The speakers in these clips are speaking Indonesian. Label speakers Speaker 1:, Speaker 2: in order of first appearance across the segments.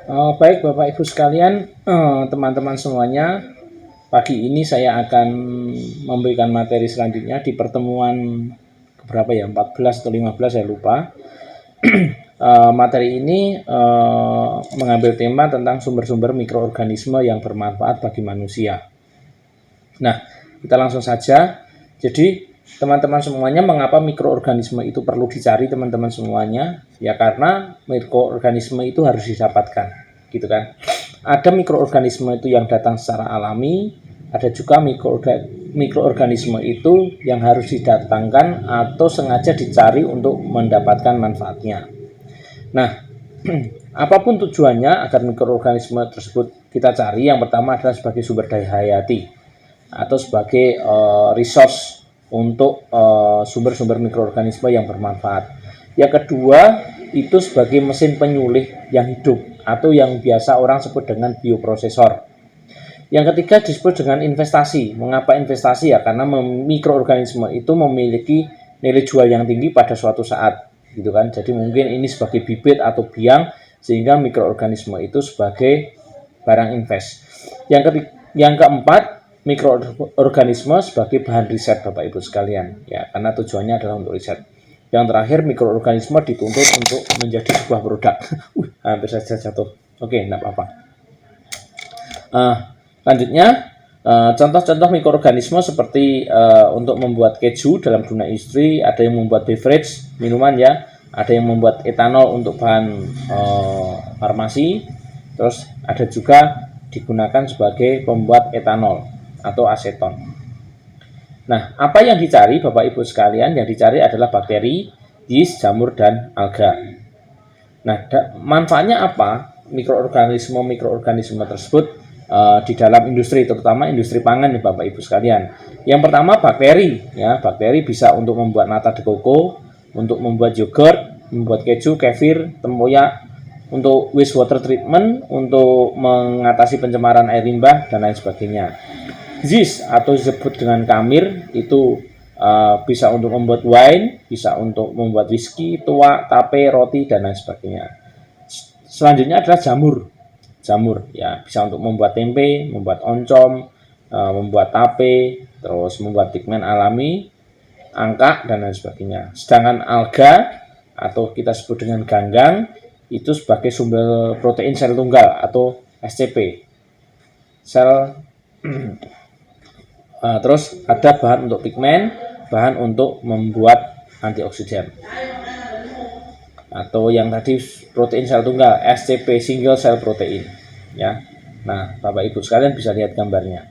Speaker 1: Baik Bapak Ibu sekalian, teman-teman semuanya, pagi ini saya akan memberikan materi selanjutnya di pertemuan berapa ya, 14 atau 15 saya lupa. Materi ini mengambil tema tentang sumber-sumber mikroorganisme yang bermanfaat bagi manusia. Nah, kita langsung saja. Jadi, teman-teman semuanya, mengapa mikroorganisme itu perlu dicari teman-teman semuanya? Ya karena mikroorganisme itu harus didapatkan, gitu kan. Ada mikroorganisme itu yang datang secara alami, ada juga mikroorganisme itu yang harus didatangkan atau sengaja dicari untuk mendapatkan manfaatnya. Nah, apapun tujuannya agar mikroorganisme tersebut kita cari, yang pertama adalah sebagai sumber daya hayati atau sebagai resource untuk sumber-sumber mikroorganisme yang bermanfaat. Yang kedua, itu sebagai mesin penyulih yang hidup atau yang biasa orang sebut dengan bioprosesor. Yang ketiga disebut dengan investasi. Mengapa investasi? Ya karena mikroorganisme itu memiliki nilai jual yang tinggi pada suatu saat, gitu kan. Jadi mungkin ini sebagai bibit atau biang, sehingga mikroorganisme itu sebagai barang invest. Yang keempat, mikroorganisme sebagai bahan riset Bapak Ibu sekalian, ya karena tujuannya adalah untuk riset. Yang terakhir, mikroorganisme dituntut untuk menjadi sebuah produk. Hampir saja jatuh. Oke, enggak apa-apa. Lanjutnya, contoh-contoh mikroorganisme seperti untuk membuat keju dalam dunia industri, ada yang membuat beverage, minuman ya, ada yang membuat etanol untuk bahan farmasi, terus ada juga digunakan sebagai pembuat etanol atau aseton. Nah, apa yang dicari Bapak Ibu sekalian? Yang dicari adalah bakteri, yeast, jamur, dan alga. Nah, manfaatnya apa mikroorganisme tersebut di dalam industri, terutama industri pangan nih Bapak Ibu sekalian. Yang pertama, bakteri ya. Bakteri bisa untuk membuat nata de coco, untuk membuat yogurt, membuat keju, kefir, tempoyak, untuk wastewater treatment, untuk mengatasi pencemaran air limbah dan lain sebagainya. Yeast atau disebut dengan kamir itu bisa untuk membuat wine, bisa untuk membuat whisky, tuak, tape, roti dan lain sebagainya. Selanjutnya adalah jamur ya, bisa untuk membuat tempe, membuat oncom, membuat tape, terus membuat pigmen alami, angka dan lain sebagainya. Sedangkan alga atau kita sebut dengan ganggang itu sebagai sumber protein sel tunggal atau SCP, sel. Terus ada bahan untuk pigmen, bahan untuk membuat antioksidan, atau yang tadi protein sel tunggal, SCP, single cell protein ya. Nah, Bapak Ibu sekalian bisa lihat gambarnya.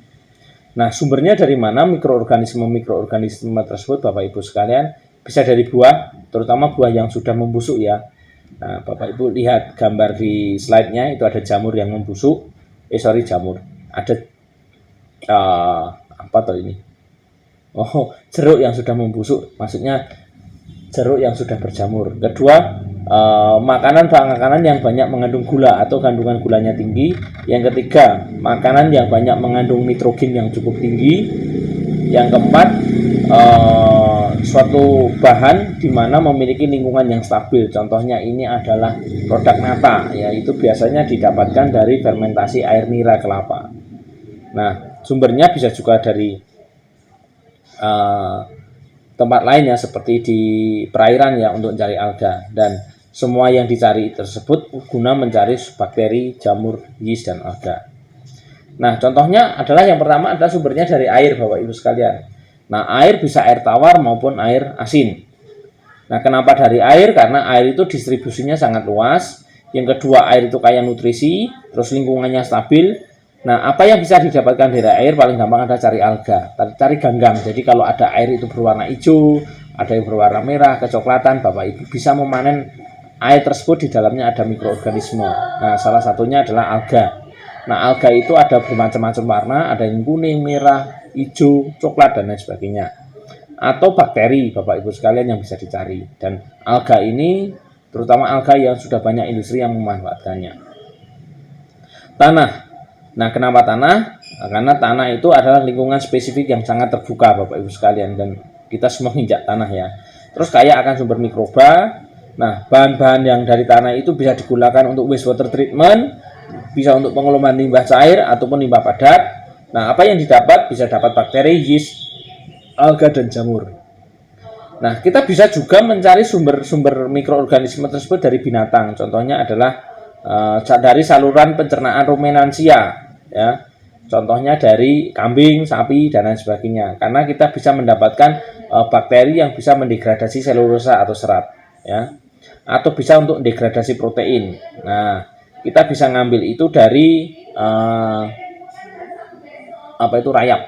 Speaker 1: Nah, sumbernya dari mana mikroorganisme tersebut Bapak Ibu sekalian? Bisa dari buah, terutama buah yang sudah membusuk ya. Nah, Bapak Ibu lihat gambar di slide-nya, itu ada jamur yang membusuk. Jamur. Ada apa tuh ini? Jeruk yang sudah membusuk, maksudnya jeruk yang sudah berjamur. Kedua, makanan yang banyak mengandung gula atau kandungan gulanya tinggi. Yang ketiga, makanan yang banyak mengandung nitrogen yang cukup tinggi. Yang keempat, suatu bahan di mana memiliki lingkungan yang stabil. Contohnya ini adalah produk nata, yaitu biasanya didapatkan dari fermentasi air nira kelapa. Nah, sumbernya bisa juga dari tempat lainnya seperti di perairan ya, untuk mencari alga, dan semua yang dicari tersebut guna mencari bakteri, jamur, yeast, dan alga. Nah, contohnya adalah yang pertama adalah sumbernya dari air Bapak Ibu sekalian. Nah, air bisa air tawar maupun air asin. Nah, kenapa dari air? Karena air itu distribusinya sangat luas. Yang kedua, air itu kaya nutrisi, terus lingkungannya stabil. Nah, apa yang bisa didapatkan dari air? Paling gampang ada cari alga, cari ganggang. Jadi kalau ada air itu berwarna hijau, ada yang berwarna merah, kecoklatan, Bapak Ibu bisa memanen air tersebut, di dalamnya ada mikroorganisme. Nah, salah satunya adalah alga. Nah, alga itu ada bermacam-macam warna, ada yang kuning, merah, hijau, coklat, dan lain sebagainya. Atau bakteri, Bapak Ibu sekalian, yang bisa dicari. Dan alga ini, terutama alga yang sudah banyak industri yang memanfaatkannya. Tanah. Nah, kenapa tanah? Nah, karena tanah itu adalah lingkungan spesifik yang sangat terbuka Bapak Ibu sekalian, dan kita semua menginjak tanah ya. Terus kaya akan sumber mikroba. Nah, bahan-bahan yang dari tanah itu bisa digunakan untuk wastewater treatment, bisa untuk pengolahan limbah cair ataupun limbah padat. Nah, apa yang didapat? Bisa dapat bakteri, yeast, alga, dan jamur. Nah, kita bisa juga mencari sumber-sumber mikroorganisme tersebut dari binatang. Contohnya adalah dari saluran pencernaan rumenansia, ya. Contohnya dari kambing, sapi, dan lain sebagainya. Karena kita bisa mendapatkan bakteri yang bisa mendegradasi selulosa atau serat, ya. Atau bisa untuk degradasi protein. Nah, kita bisa ngambil itu dari rayap.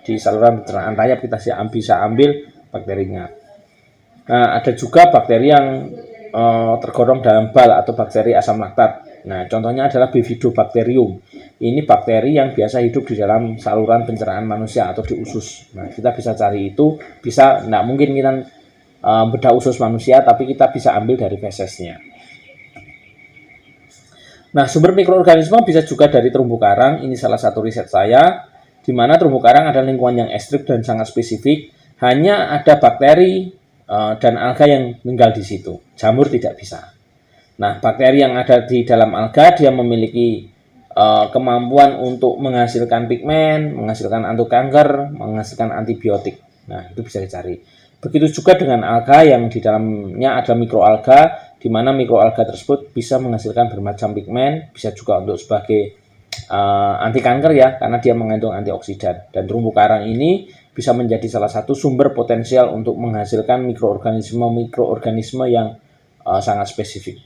Speaker 1: Di saluran pencernaan rayap kita bisa ambil bakterinya. Nah, ada juga bakteri yang tergolong dalam bal atau bakteri asam laktat. Nah, contohnya adalah Bifidobacterium. Ini bakteri yang biasa hidup di dalam saluran pencernaan manusia atau di usus. Nah, kita bisa cari itu, nggak mungkin kita bedah usus manusia, tapi kita bisa ambil dari fesesnya. Nah, sumber mikroorganisme bisa juga dari terumbu karang. Ini salah satu riset saya, di mana terumbu karang ada lingkungan yang ekstrim dan sangat spesifik. Hanya ada bakteri dan alga yang tinggal di situ. Jamur tidak bisa. Nah, bakteri yang ada di dalam alga dia memiliki kemampuan untuk menghasilkan pigmen, menghasilkan antikanker, menghasilkan antibiotik. Nah, itu bisa dicari. Begitu juga dengan alga yang di dalamnya ada mikroalga, di mana mikroalga tersebut bisa menghasilkan bermacam pigmen, bisa juga untuk sebagai anti kanker ya, karena dia mengandung antioksidan. Dan terumbu karang ini bisa menjadi salah satu sumber potensial untuk menghasilkan mikroorganisme yang sangat spesifik.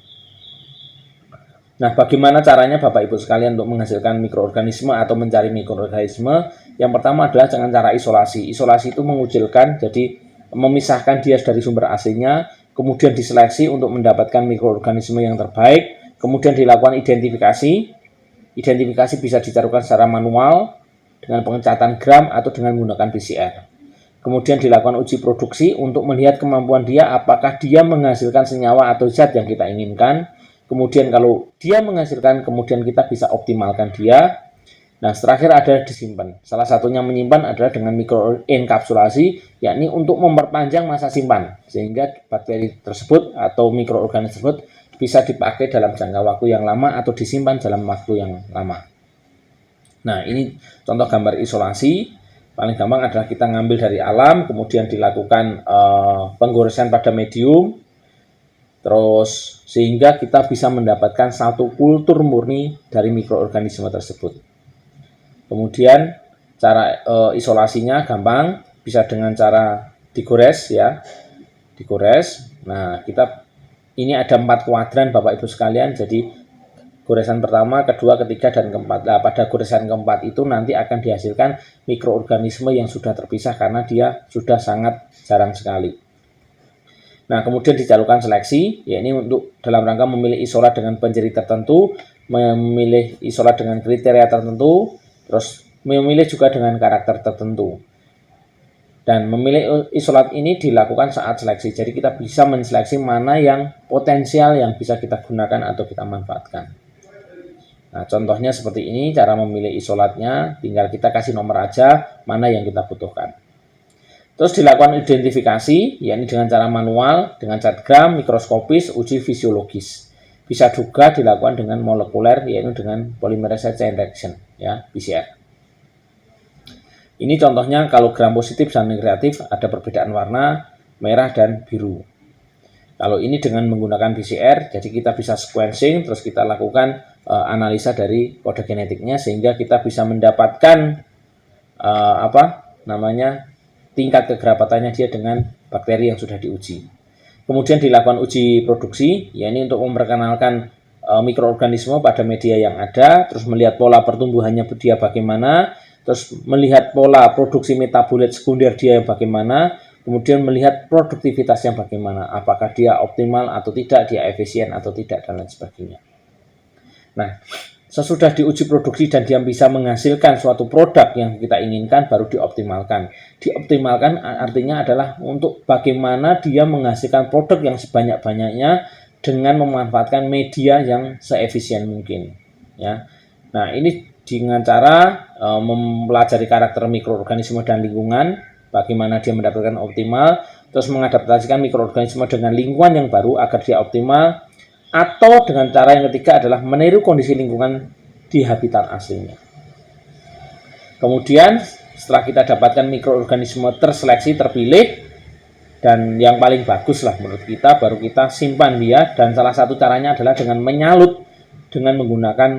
Speaker 1: Nah, bagaimana caranya Bapak Ibu sekalian untuk menghasilkan mikroorganisme atau mencari mikroorganisme? Yang pertama adalah dengan cara isolasi. Isolasi itu mengucilkan, jadi memisahkan dia dari sumber aslinya, kemudian diseleksi untuk mendapatkan mikroorganisme yang terbaik, kemudian dilakukan identifikasi. Identifikasi bisa dilakukan secara manual, dengan pengecatan gram atau dengan menggunakan PCR. Kemudian dilakukan uji produksi untuk melihat kemampuan dia apakah dia menghasilkan senyawa atau zat yang kita inginkan. Kemudian kalau dia menghasilkan, kemudian kita bisa optimalkan dia. Nah, terakhir ada disimpan. Salah satunya menyimpan adalah dengan mikroenkapsulasi, yakni untuk memperpanjang masa simpan, sehingga bakteri tersebut atau mikroorganisme tersebut bisa dipakai dalam jangka waktu yang lama atau disimpan dalam waktu yang lama. Nah, ini contoh gambar isolasi. Paling gampang adalah kita ngambil dari alam, kemudian dilakukan penggoresan pada medium, terus sehingga kita bisa mendapatkan satu kultur murni dari mikroorganisme tersebut. Kemudian cara isolasinya gampang, bisa dengan cara digores ya, digores. Nah, ini ada 4 kuadran Bapak Ibu sekalian, jadi goresan pertama, kedua, ketiga, dan keempat. Nah, pada goresan keempat itu nanti akan dihasilkan mikroorganisme yang sudah terpisah karena dia sudah sangat jarang sekali. Nah, kemudian dilakukan seleksi, yakni untuk dalam rangka memilih isolat dengan penciri tertentu, memilih isolat dengan kriteria tertentu, terus memilih juga dengan karakter tertentu. Dan memilih isolat ini dilakukan saat seleksi. Jadi kita bisa menseleksi mana yang potensial yang bisa kita gunakan atau kita manfaatkan. Nah, contohnya seperti ini cara memilih isolatnya, tinggal kita kasih nomor aja mana yang kita butuhkan. Terus dilakukan identifikasi, yakni dengan cara manual, dengan cat gram, mikroskopis, uji fisiologis. Bisa juga dilakukan dengan molekuler, yaitu dengan polymerase chain reaction, ya, PCR. Ini contohnya kalau gram positif dan negatif ada perbedaan warna merah dan biru. Kalau ini dengan menggunakan PCR, jadi kita bisa sequencing, terus kita lakukan analisa dari kode genetiknya sehingga kita bisa mendapatkan tingkat kekerapatannya dia dengan bakteri yang sudah diuji. Kemudian dilakukan uji produksi, yakni untuk memperkenalkan mikroorganisme pada media yang ada, terus melihat pola pertumbuhannya dia bagaimana, terus melihat pola produksi metabolit sekunder dia bagaimana, kemudian melihat produktivitasnya bagaimana, apakah dia optimal atau tidak, dia efisien atau tidak, dan lain sebagainya. Nah, sesudah diuji produksi dan dia bisa menghasilkan suatu produk yang kita inginkan, baru dioptimalkan. Dioptimalkan artinya adalah untuk bagaimana dia menghasilkan produk yang sebanyak-banyaknya dengan memanfaatkan media yang seefisien mungkin. Ya. Nah, ini dengan cara mempelajari karakter mikroorganisme dan lingkungan, bagaimana dia mendapatkan optimal, terus mengadaptasikan mikroorganisme dengan lingkungan yang baru agar dia optimal, Atau dengan cara yang ketiga adalah meniru kondisi lingkungan di habitat aslinya. Kemudian setelah kita dapatkan mikroorganisme terseleksi, terpilih, dan yang paling bagus lah menurut kita, baru kita simpan dia. Dan salah satu caranya adalah dengan menyalut dengan menggunakan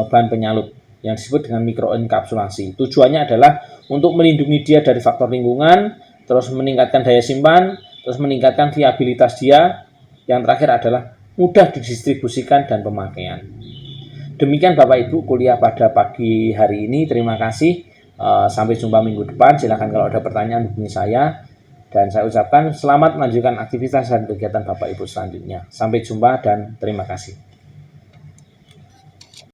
Speaker 1: bahan penyalut yang disebut dengan mikroenkapsulasi. Tujuannya adalah untuk melindungi dia dari faktor lingkungan, terus meningkatkan daya simpan, terus meningkatkan viabilitas dia. Yang terakhir adalah mudah didistribusikan dan pemakaian. Demikian Bapak Ibu kuliah pada pagi hari ini. Terima kasih. Sampai jumpa minggu depan. Silakan kalau ada pertanyaan hubungi saya. Dan saya ucapkan selamat melanjutkan aktivitas dan kegiatan Bapak Ibu selanjutnya. Sampai jumpa dan terima kasih.